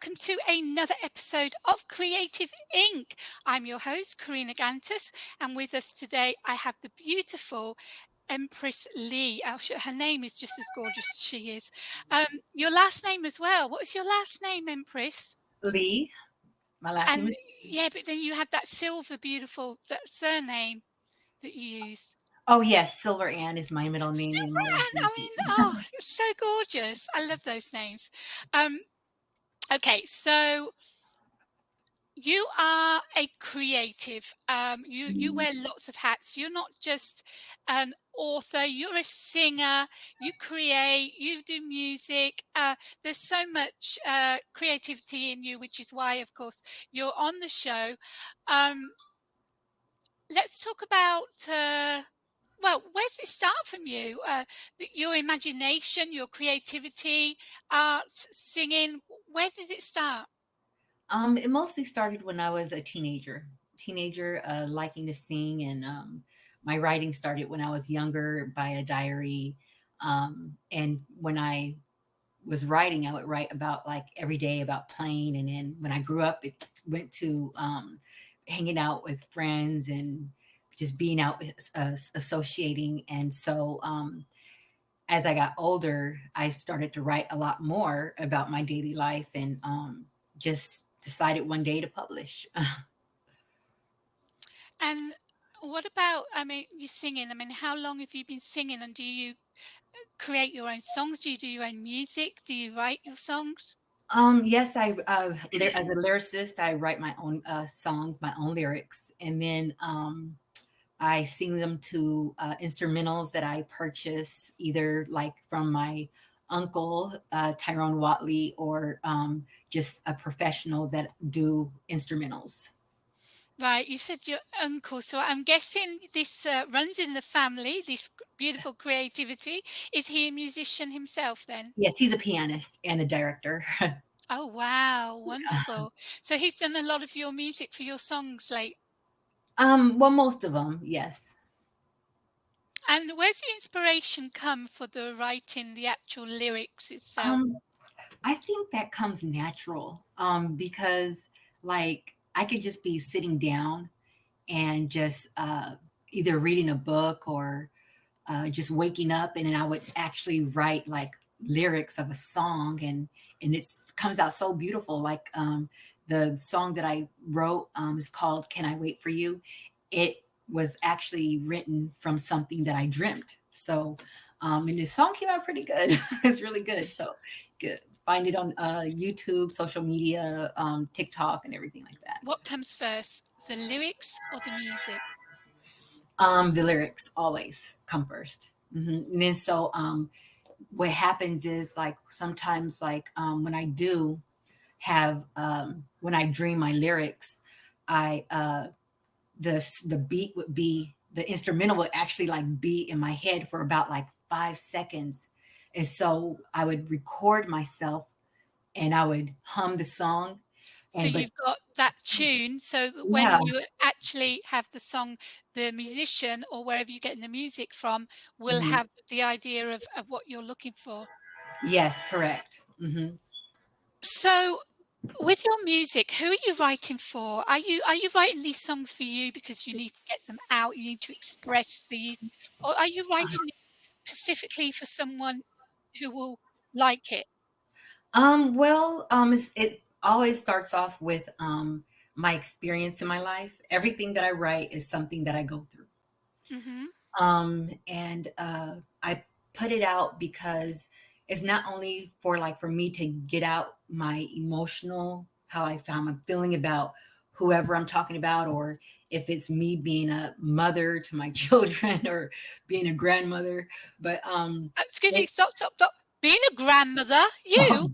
welcome to another episode of Creative Inc. I'm your host, Karina Gantus, and with us today I have the beautiful Empress Lee. Her name is just as gorgeous as she is. Your last name as well. What was your last name, Empress? Lee. My last name And is. yeah, but then you have that silver, beautiful that surname that you use. Oh yes, Silver Ann is my middle name, and my Silver, last and name I is mean, Lee. oh, it's so gorgeous. I love those names. Um, okay, so you are a creative. You Mhm. wear lots of hats. You're not just an author. You're a singer. You create. You do music. There's so much creativity in you, which is why, of course, you're on the show. Um, let's talk about. Well, where does it start from you? Your imagination, your creativity, art, singing. Where does it start? It mostly started when I was a teenager, liking to sing, and my writing started when I was younger by a diary. And when I was writing, I would write about like every day about playing, and then when I grew up, it went to hanging out with friends and just being out, associating, and so. As I got older, I started to write a lot more about my daily life and just decided one day to publish. And what about, I mean, you singing? I mean, how long have you been singing? And do you create your own songs? Do you do your own music? Do you write your songs? Yes, as a lyricist, I write my own songs, my own lyrics, and then I sing them to instrumentals that I purchase either like from my uncle, Tyrone Watley, or just a professional that do instrumentals. Right, you said your uncle, so I'm guessing this runs in the family, this beautiful creativity. Is he a musician himself then? Yes, he's a pianist and a director. Oh, wow, wonderful. So he's done a lot of your music for your songs, like, Well, most of them, yes. and where's the inspiration come for the writing, the actual lyrics itself? Um, I think that comes natural, because like I could just be sitting down and just either reading a book or just waking up, and then I would actually write like lyrics of a song, and it comes out so beautiful. Like the song that I wrote is called "Can I Wait for You." It was actually written from something that I dreamt. So, and the song came out pretty good. It's really good. So, good. Find it on YouTube, social media, TikTok, and everything like that. What comes first, the lyrics or the music? The lyrics always come 1st. And then so what happens is like sometimes like when I do have when I dream my lyrics, I the beat would be the instrumental would actually like be in my head for about like 5 seconds. And so I would record myself and I would hum the song. So And but you've got that tune, so that when yeah, you actually have the song, the musician or wherever you're getting the music from will mhm, have the idea of what you're looking for. yes, correct. So with your music, who are you writing for? Are you writing these songs for you because you need to get them out, you need to express these, or are you writing it specifically for someone who will like it? It always starts off with my experience in my life. Everything that I write is something that I go through. Mhm. And I put it out because it's not only for like for me to get out my emotional, how I'm feeling about whoever I'm talking about, or if it's me being a mother to my children or being a grandmother. But Excuse me, it, stop, stop, stop. Being a grandmother? You?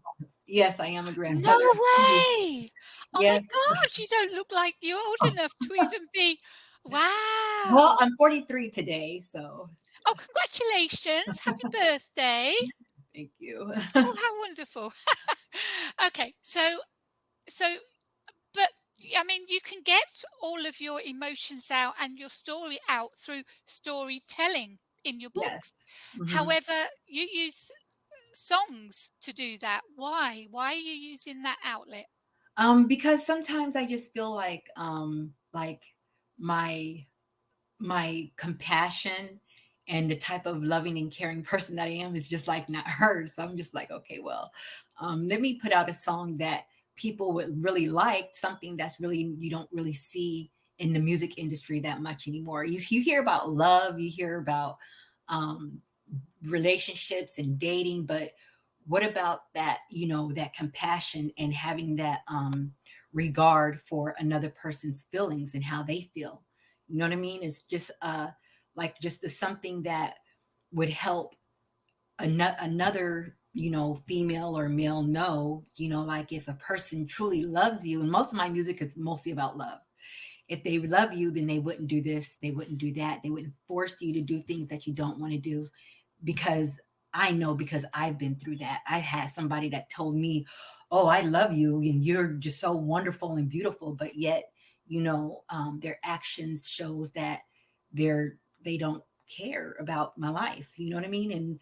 yes, I am a No grandmother. way! Oh my Yes. gosh, you don't look like you're old enough to even be. Well, Wow. I'm 43 today, so Oh, congratulations. Happy birthday. thank you. Oh, how wonderful. Okay, so but I mean, you can get all of your emotions out and your story out through storytelling in your books. Yes. Mhm. However, you use songs to do that. Why are you using that outlet? Because sometimes I just feel like my my compassion and the type of loving and caring person that I am is just like not heard. So I'm just like, okay, well, let me put out a song that people would really like, something that's really you don't really see in the music industry that much anymore. You hear about love, you hear about um, relationships and dating, but what about that, that compassion and having that regard for another person's feelings and how they feel? You know what I mean? It's just like just something that would help another, female or male know, like if a person truly loves you, and most of my music is mostly about love. If they love you, then they wouldn't do this, they wouldn't do that, they wouldn't force you to do things that you don't want to do. Because I know, because I've been through that. I had somebody that told me, "Oh, I love you, and you're just so wonderful and beautiful," but yet, their actions shows that they don't care about my life. You know what I mean? And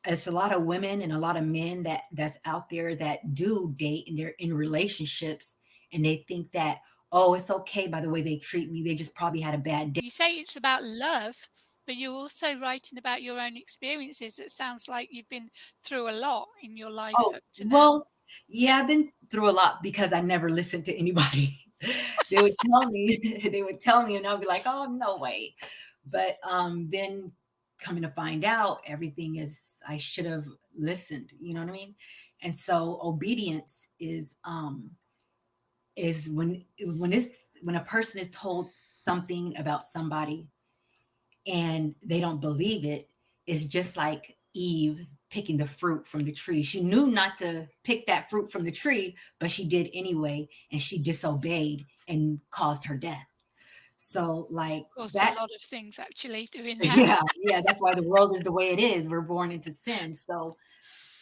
it's a lot of women and a lot of men that's out there that do date and they're in relationships and they think that, oh, it's okay by the way they treat me. They just probably had a bad day. You say it's about love, but you're also writing about your own experiences. It sounds like you've been through a lot in your life Oh, up to now. well, yeah, I've been through a lot because I never listened to anybody. They would tell me, they would tell me, and I'll be like, "Oh, no way." But then coming to find out, everything is I should have listened. You know what I mean? And so obedience is when a person is told something about somebody and they don't believe it, is just like Eve picking the fruit from the tree. She knew not to pick that fruit from the tree, but she did anyway, and she disobeyed and caused her death. So, like Caused a that's lot of things actually doing that. yeah, yeah, that's why the world is the way it is. We're born into sin. So,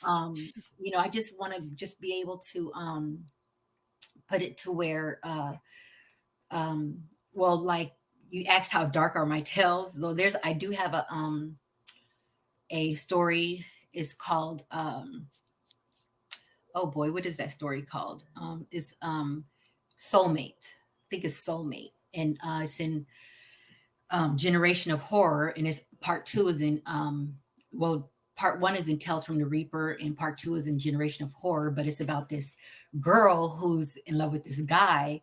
I just want to just be able to put it to where well, like you asked how dark are my tales. So I do have a story is called oh boy, what is that story called? It's Soulmate. I think it's Soulmate. And it's in Generation of Horror, and it's part two is in well, part one is in Tales from the Reaper, and part two is in Generation of Horror. But it's about this girl who's in love with this guy,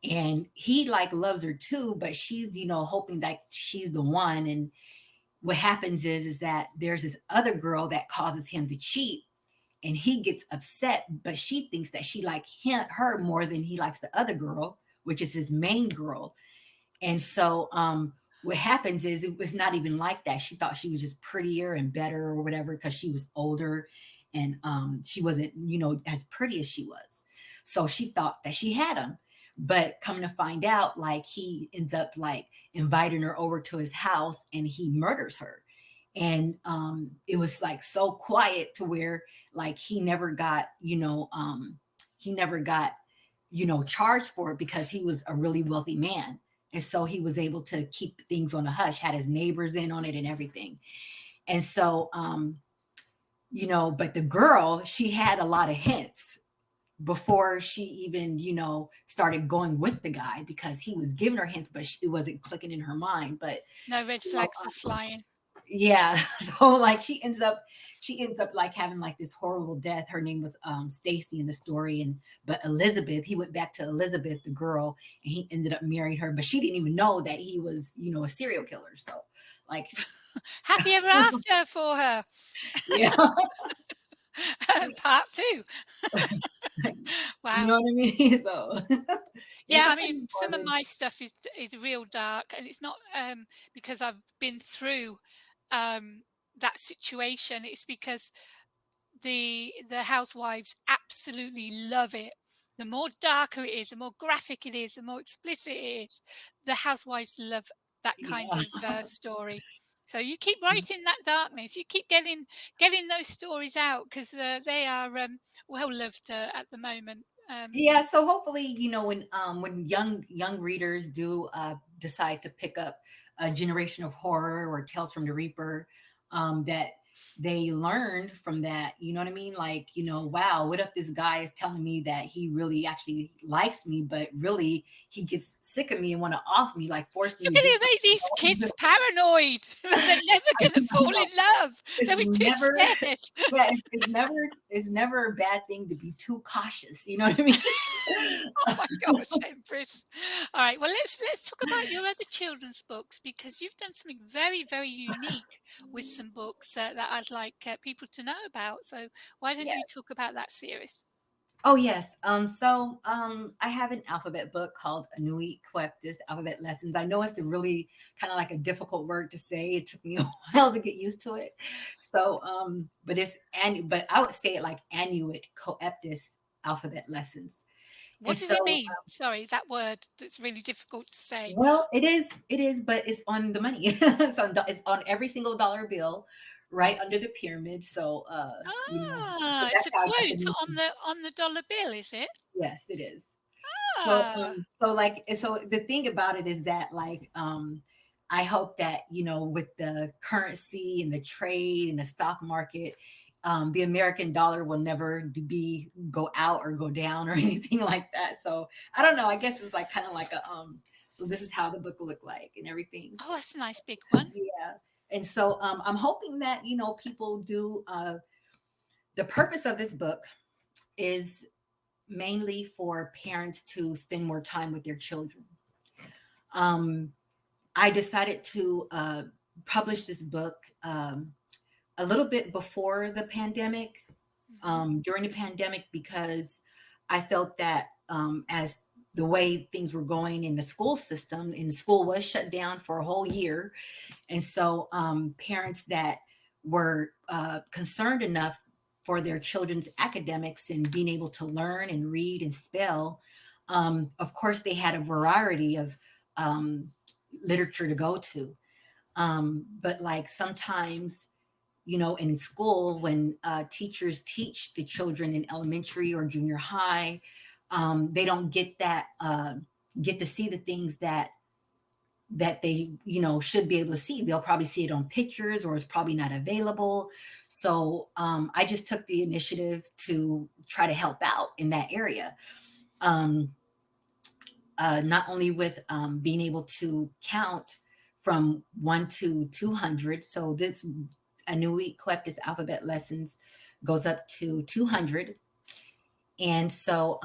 and he like loves her too, but she's hoping that she's the one. And what happens is that there's this other girl that causes him to cheat, and he gets upset, but she thinks that she like her more than he likes the other girl, which is his main girl. And so what happens is it was not even like that. She thought she was just prettier and better or whatever because she was older, and she wasn't, as pretty as she was. So she thought that she had him. But coming to find out, like he ends up like inviting her over to his house and he murders her. And it was like so quiet to where like he never got charged for it because he was a really wealthy man. And so he was able to keep things on a hush, had his neighbors in on it and everything. And so, but the girl, she had a lot of hints before she even, started going with the guy because he was giving her hints, but it wasn't clicking in her mind. But, No red you know, flags were flying. yeah. So like she ends up like having like this horrible death. Her name was Stacy in the story. And but Elizabeth, he went back to Elizabeth, the girl, and he ended up marrying her, but she didn't even know that he was, a serial killer. So like Happy ever after for her. yeah. Part two. You Wow. know what I mean? So it's Yeah, a I pretty mean, some of morbid. my stuff is real dark, and it's not because I've been through um, that situation. It's because the housewives absolutely love it. The more darker it is, the more graphic it is, the more explicit it is. The housewives love that kind Yeah. of story. So you keep writing that darkness. You keep getting those stories out because they are well loved at the moment. Yeah, so hopefully, when young readers do decide to pick up a Generation of Horror or Tales from the Reaper, that they learned from that. You know what I mean? Like, wow, what if this guy is telling me that he really actually likes me, but really he gets sick of me and want to off me, like force me You're to do going to make something I these don't want to do. kids paranoid. They're never going to I fall know. in love. It's They'll be too never, scared. yeah, it's never a bad thing to be too cautious. You know what I mean? Oh my gosh, Empress. All right, well let's talk about your other children's books because you've done something very, very unique with some books that I'd like people to know about. So why don't you Yes. talk about that series? Oh yes. I have an alphabet book called Anui Coeptus Alphabet Lessons. I know it's a really kind of like a difficult word to say. It took me a while to get used to it. But I would say it like Anuit Coeptus Alphabet Lessons. And What does it so, mean? Sorry, that word that's really difficult to say. well, it is, but it's on the money. It's on every single dollar bill, right under the pyramid. So, Ah, it's that's a how I got the quote name. on the dollar bill, is it? Yes, it is. So, Ah, so the thing about it is that like, I hope that, with the currency and the trade and the stock market, the American dollar will never go out or go down or anything like that. So I don't know. I guess it's like kind of like so this is how the book will look like and everything. oh, that's a nice big one. Yeah. And so, I'm hoping that, people do, the purpose of this book is mainly for parents to spend more time with their children. Um, I decided to publish this book a little bit before the pandemic, Hmm. during the pandemic, because I felt that, as the way things were going in the school system, and school was shut down for a whole year. And so, parents that were concerned enough for their children's academics and being able to learn and read and spell, of course, they had a variety of um, literature to go to. But like sometimes, in school, when teachers teach the children in elementary or junior high, they don't get to see the things that they should be able to see. They'll probably see it on pictures, or it's probably not available. So, I just took the initiative to try to help out in that area, um, not only with being able to count from 1 to 200. So this Anui Coeptus Alphabet Lessons goes up to 200. And so,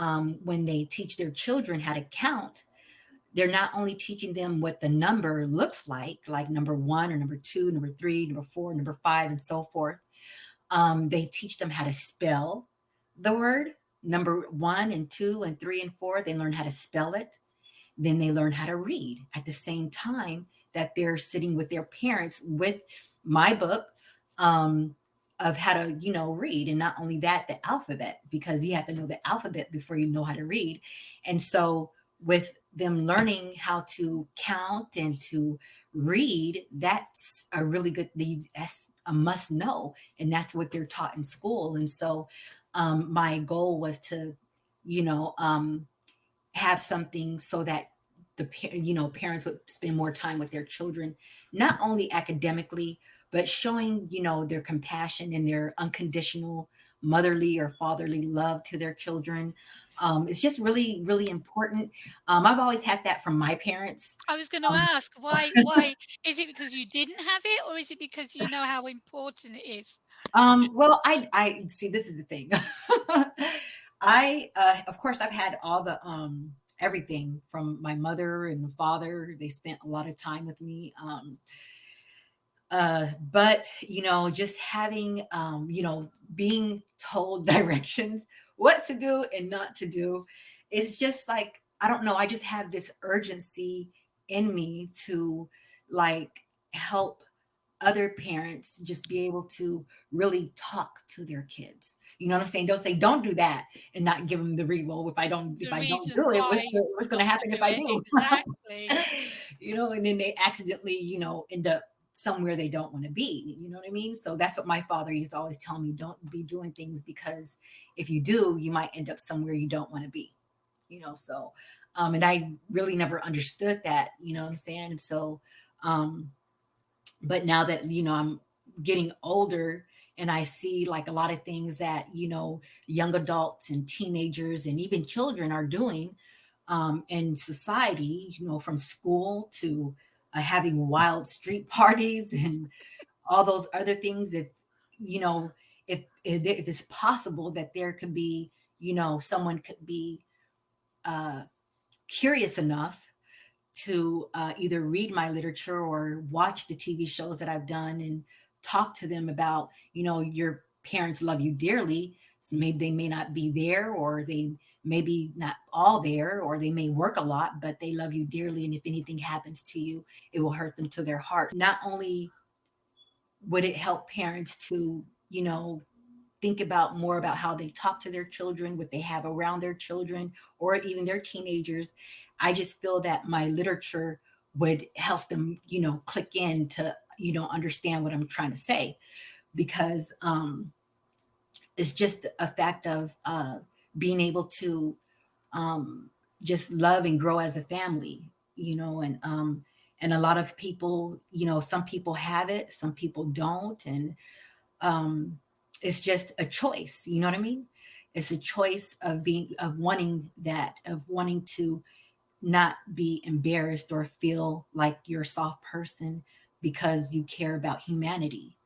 when they teach their children how to count, they're not only teaching them what the number looks like number one or number two, number three, number four, number five, and so forth. They teach them how to spell the word. Number one and two and three and four, they learn how to spell it. Then they learn how to read at the same time that they're sitting with their parents with my book, um, of how to, read. And not only that, the alphabet, because you have to know the alphabet before you know how to read. And so, with them learning how to count and to read, that's a really good, that's a must know. And that's what they're taught in school. And so, my goal was to, you know, have something so that parents would spend more time with their children, not only academically, but showing their compassion and their unconditional motherly or fatherly love to their children. It's just really, really important. I've always had that from my parents. I was going to um, ask why is it because you didn't have it or is it because you know how important it is? well, I see, this is the thing. Of course, I've had all the everything from my mother and father. They spent a lot of time with me. But just having, being told directions, what to do and not to do, is just like, I don't know. I just have this urgency in me to like help other parents just be able to really talk to their kids. You know what I'm saying? Don't say, don't do that, and not give them the well, if The I don't reason do it, why what's going not to to happen do if I it. do? Exactly. And then they accidentally, end up somewhere they don't want to be. You know what I mean? So that's what my father used to always tell me: don't be doing things, because if you do, you might end up somewhere you don't want to be. So, and I really never understood that. You know what I'm saying? So, but now that I'm getting older and I see like a lot of things that, young adults and teenagers and even children are doing in society, from school to having wild street parties and all those other things. You know, if it's possible that there could be, someone could be uh, curious enough to either read my literature or watch the TV shows that I've done and talk to them about, your parents love you dearly. So maybe they may not be there, or they maybe not all there, or they may work a lot, but they love you dearly. And if anything happens to you, it will hurt them to their heart. Not only would it help parents to, think about more about how they talk to their children, what they have around their children, or even their teenagers. I just feel that my literature would help them, click in to, understand what I'm trying to say, because it's just a fact of being able to just love and grow as a family, and a lot of people, some people have it, some people don't, and um, it's just a choice. You know what I mean? It's a choice of wanting that, of wanting to not be embarrassed or feel like you're a soft person because you care about humanity.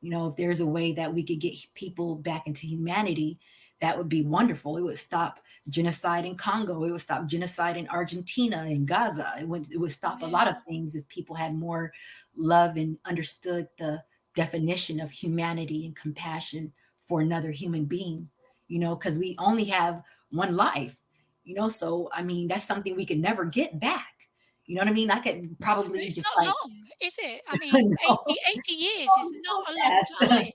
If there's a way that we could get people back into humanity, that would be wonderful. It would stop genocide in Congo. It would stop genocide in Argentina and Gaza. It would stop a lot Yeah. of things if people had more love and understood the definition of humanity and compassion for another human being, because we only have one life, so I mean, that's something we could never get back. You know what I mean? I could But probably it's just not like, long, is it? I I mean, know, 80 years is not so a long fast. time.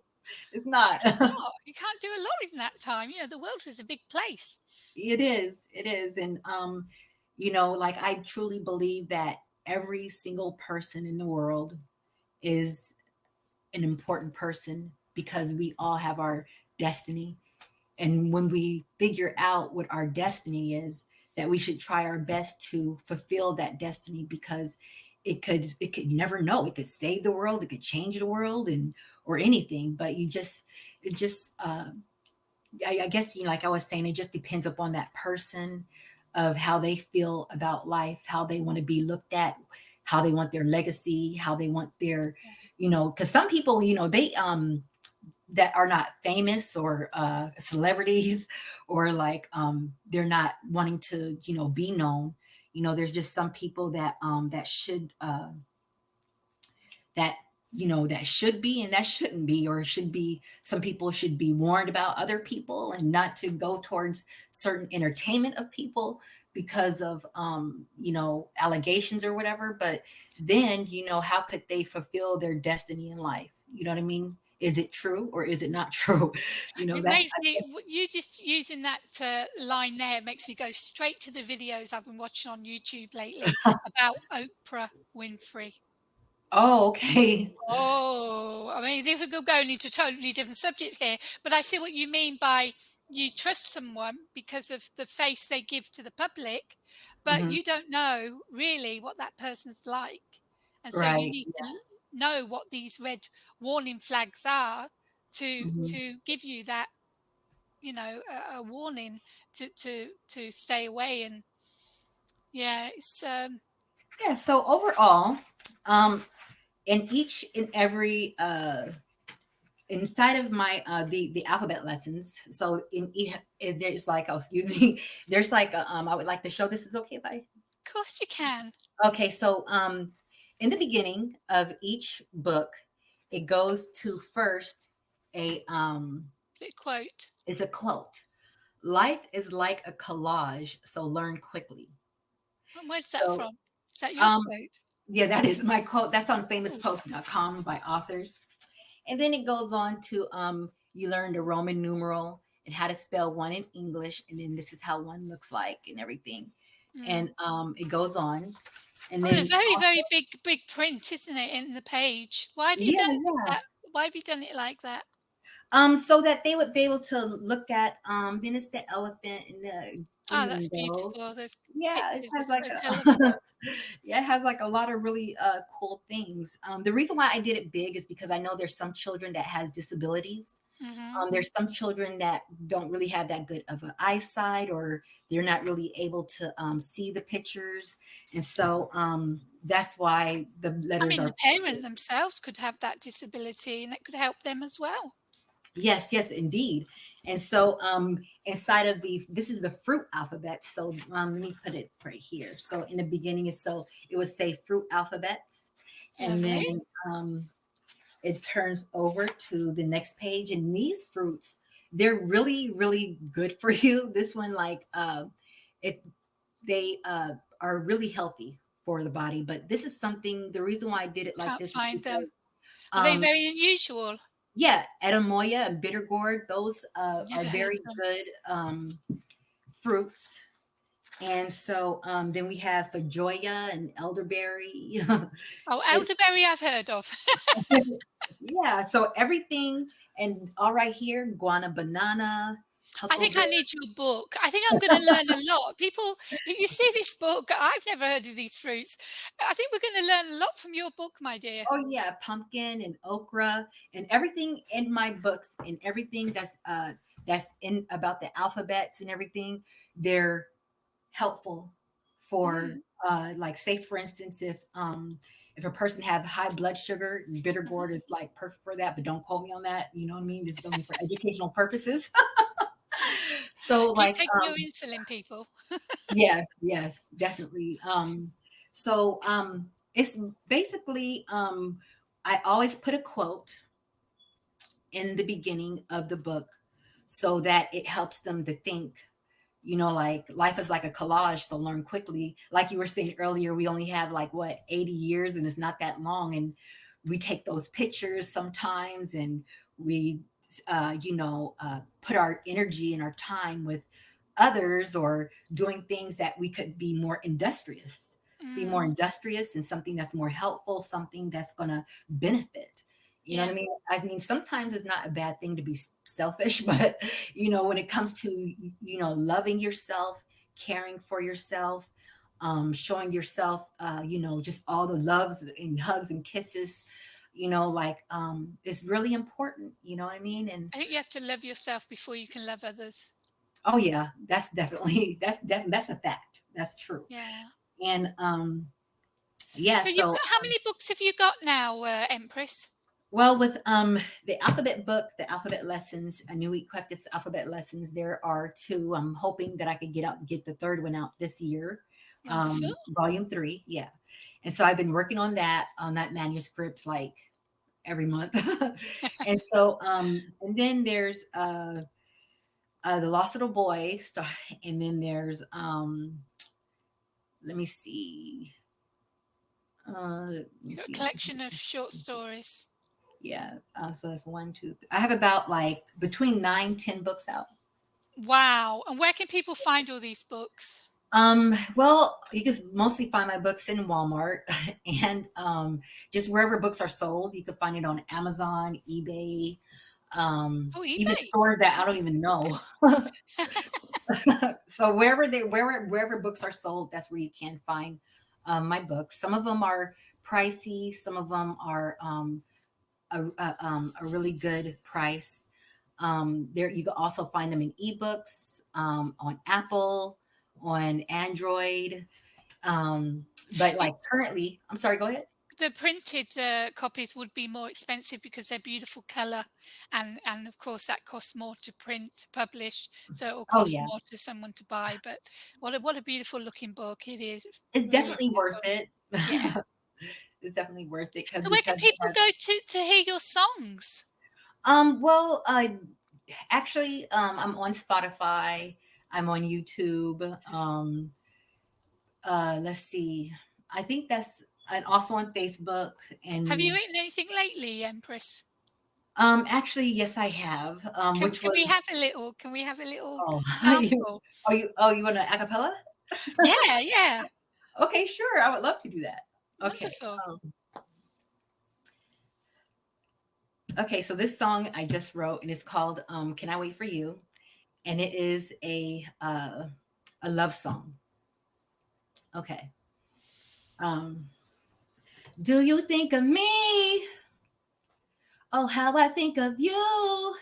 It's not. It's not. You can't do a lot in that time. The world is a big place. It is. And, like I truly believe that every single person in the world is an important person because we all have our destiny. And when we figure out what our destiny is, that we should try our best to fulfill that destiny, because it could never know. It could save the world, it could change the world, and or anything. But it just I guess, like I was saying, it just depends upon that person, of how they feel about life, how they want to be looked at, how they want their legacy, how they want their, because some people, they that are not famous or celebrities, or like they're not wanting to, be known. There's just some people that that that should be and that shouldn't be, or should be, some people should be warned about other people and not to go towards certain entertainment of people because of allegations or whatever. But then, how could they fulfill their destiny in life? You know what I mean? Is it true or is it not true? It That's makes me, you just using that line there makes me go straight to the videos I've been watching on YouTube lately about Oprah Winfrey. Oh, okay. Oh, I mean, if we could go into a totally different subject here, but I see what you mean by you trust someone because of the face they give to the public, but Hmm. you don't know really what that person's like. And so you Right. need to know what these red warning flags are to Mhm. to give you that, a warning to stay away. And yeah, it's Yeah, so overall, um in each and every inside of my the alphabet lessons, so there's like, oh, excuse me, there's like I would like to show, this is okay if I, of course you can. okay, so in the beginning of each book, it goes to first a The quote. is a quote. Life is like a collage, so learn quickly. And where's that So from? Is that your um quote? yeah, that is my quote. That's on Oh, famouspost.com by authors. And then it goes on to you learn the Roman numeral and how to spell one in English, and then this is how one looks like and everything. mm. And it goes on, and Oh, a then very, also, very big print, isn't it, in the page? Why have you yeah, done it yeah. that? Why have you done it like that? So that they would be able to look at. Then it's the elephant and the Oh, in that's those. beautiful. Those Yeah, it pictures has are like so a colourful. yeah, it has like a lot of really cool things. The reason why I did it big is because I know there's some children that has disabilities. Mhm. There's some children that don't really have that good of an eyesight, or they're not really able to see the pictures, and so that's why the I letters mean, are the parent printed. themselves could have that disability, and it could help them as well. Yes, yes, indeed. And so inside of this is the fruit alphabet. So let me put it right here. So in the beginning is so it would say fruit alphabets, and Lovely. then it turns over to the next page. And these fruits, they're really, really good for you. This one, like if they are really healthy for the body. But this is something, the reason why I did it like Can't this is find them. because Are they um, very unusual? yeah, Edamoya and bitter gourd, those are Never heard very of them. good fruits. And so then we have Fajoya and elderberry. Oh, It's elderberry I've heard of. yeah, so everything, and all right here, guana banana, I think huckleberry. I need your book. I think I'm gonna learn a lot. People, you see this book, I've never heard of these fruits. I think we're gonna learn a lot from your book, my dear. Oh yeah, pumpkin and okra and everything in my books and everything that's in about the alphabets and everything, they're helpful for Mm, like say for instance if a person have high blood sugar, bitter mhm. gourd is like perfect for that, but don't quote me on that, you know what I mean? This is only for educational purposes. So Keep like taking your insulin, people. yes, yes, definitely. So it's basically I always put a quote in the beginning of the book so that it helps them to think, you know, like life is like a collage, so learn quickly. Like you were saying earlier, we only have like what 80 years and it's not that long, and we take those pictures sometimes and we put our energy and our time with others or doing things that we could be more Mm, industrious and something that's more helpful, something that's going to benefit. You know what yeah. I mean, sometimes it's not a bad thing to be selfish, but you know, when it comes to, you know, loving yourself, caring for yourself, showing yourself, you know, just all the loves and hugs and kisses, you know, like it's really important, you know what I mean? And I think you have to love yourself before you can love others. oh yeah, that's definitely that's a fact. That's true. Yeah. And yeah, So you've so got how many books have you got now, Empress? well, with the alphabet book, the alphabet lessons, a new Equectus alphabet lessons, there are two. I'm hoping that I could get the third one out this year, Wonderful. volume three. Yeah, and so I've been working on that manuscript like every month, and so and then there's the Lost Little Boy, and then there's let me see, let me You've got a see. collection of short stories. Yeah, so that's one, two. I have about like between 9, 10 books out. Wow. And where can people find all these books? Well, you can mostly find my books in Walmart and just wherever books are sold. You can find it on Amazon, eBay, Oh, even eBay. stores that I don't even know. So wherever books are sold, that's where you can find my books. Some of them are pricey, some of them are a really good price. There you can also find them in ebooks, on Apple, on Android. But like It's currently, I'm sorry, go ahead. the printed copies would be more expensive because they're beautiful color, and of course that costs more to print, to publish, so it will Oh cost yeah, more to someone to buy. But what a beautiful looking book it is. It's it's really definitely worth beautiful. it. Yeah. It's definitely worth it because So where can because it people has, go to hear your songs? well, actually, I'm on Spotify. I'm on YouTube. Let's see. I think that's and also on Facebook. Have you And written anything lately, Empress? actually, yes, I have. Can Which can was we have a little? Can we have a little oh, sample? you want an acapella? Yeah, yeah. Okay, sure. I would love to do that. Okay. Wonderful. Um, okay. So this song I just wrote, and it's called "Can I Wait for You," and it is a a love song. Okay. Um, do you think of me? Oh, how I think of you.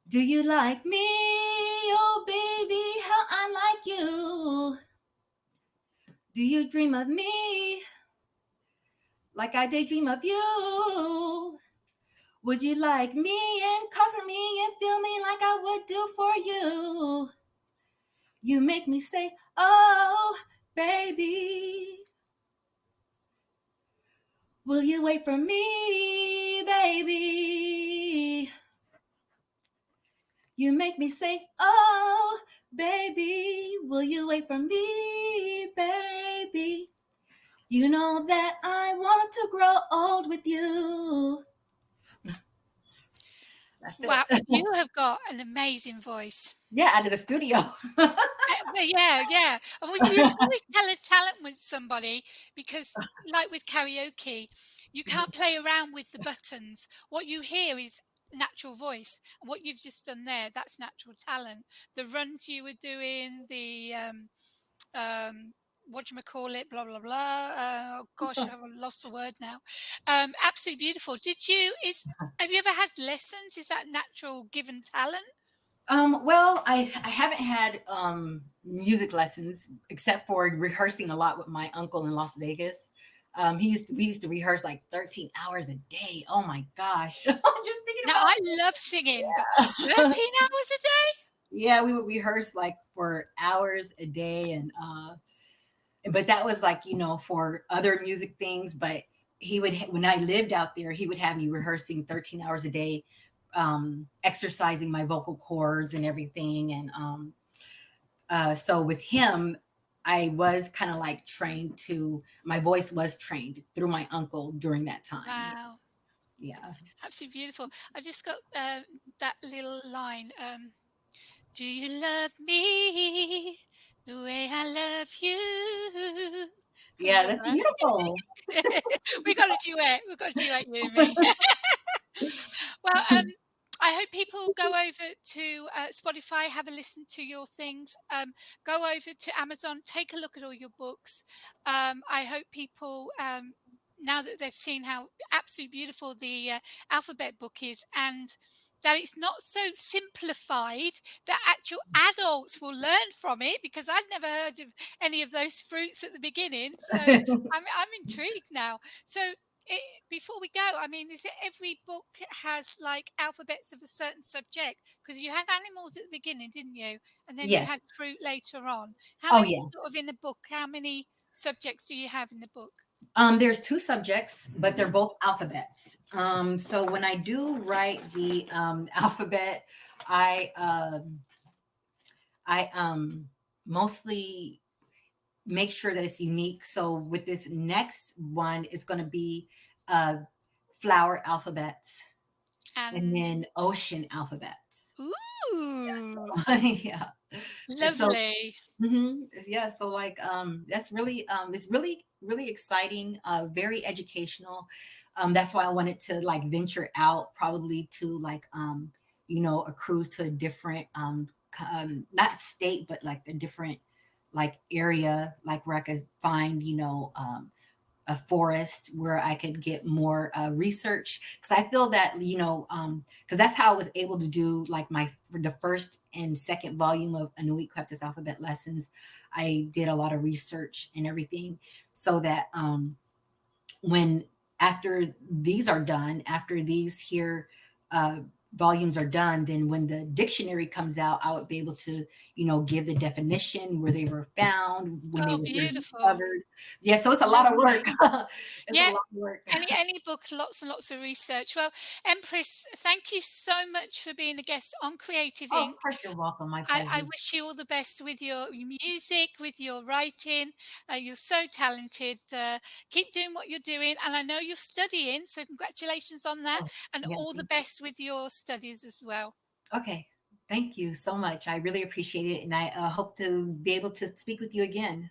Do you like me? Oh, baby, how I like you. Do you dream of me like I daydream of you? Would you like me and cover me and feel me like I would do for you? You make me say, oh, baby, will you wait for me, baby? You make me say, oh, baby, will you wait for me, baby? You know that I want to grow old with you. That's Wow, it. you have got an amazing voice. Yeah, out of the studio. But yeah, yeah. Well, you can always tell a talent with somebody because, like with karaoke, you can't play around with the buttons. What you hear is natural voice. And what you've just done there, that's natural talent. The runs you were doing, the what do you call it? Blah blah blah. Oh gosh, I've lost the word now. Absolutely beautiful. Did you? Is Have you ever had lessons? Is that natural given talent? Well, I haven't had music lessons except for rehearsing a lot with my uncle in Las Vegas. We used to rehearse like 13 hours a day. Oh my gosh. Just thinking Now, about I love singing, but it. 13 hours a day? Yeah, we would rehearse like for hours a day and but that was like, for other music things, but when I lived out there, he would have me rehearsing 13 hours a day, exercising my vocal cords and everything. And so with him, I was kind of like my voice was trained through my uncle during that time. Yeah. Wow, Yeah. absolutely beautiful. I just got that little line. Do you love me the way I love you? Yeah, that's Remember? beautiful. We got a duet. We've got a duet, you and me. Well, I hope people go over to Spotify, have a listen to your things. Go over to Amazon, take a look at all your books. I hope people, now that they've seen how absolutely beautiful the alphabet book is, and that it's not so simplified that actual adults will learn from it, because I'd never heard of any of those fruits at the beginning. So I'm intrigued now. So it, before we go, I mean, is it every book has like alphabets of a certain subject? Because you had animals at the beginning, didn't you? And then you had Yes. fruit later on. How Oh, many yes. sort of in the book? How many subjects do you have in the book? There's two subjects, but they're Mhm. both alphabets. So when I do write the alphabet, I mostly make sure that it's unique. So with this next one, it's going to be uh, flower alphabets and And then ocean alphabets. ooh, Yeah. So lovely. yeah, so like that's really it's really exciting, very educational. That's why I wanted to like venture out probably to like a cruise to a different not state but like a different like area like where I could find a forest where I could get more research because I feel that because that's how I was able to do like for the first and second volume of Anui Queptus alphabet lessons. I did a lot of research and everything so that when after these are done, after these here uh, volumes are done, then when the dictionary comes out, I would be able to, give the definition where they were found, when they Oh, were first beautiful. discovered. Yeah, so it's a lot of work. Lovely. It's a Yeah, lot of work. any book, lots and lots of research. Well, Empress, thank you so much for being a guest on Creative Oh, of Inc. course, you're welcome. My I pleasure. wish you all the best with your music, with your writing. You're so talented. Keep doing what you're doing, and I know you're studying, so congratulations on that, Oh, and yeah, all the thank you. best with your studies as well. Okay. Thank you so much. I really appreciate it. And I hope to be able to speak with you again.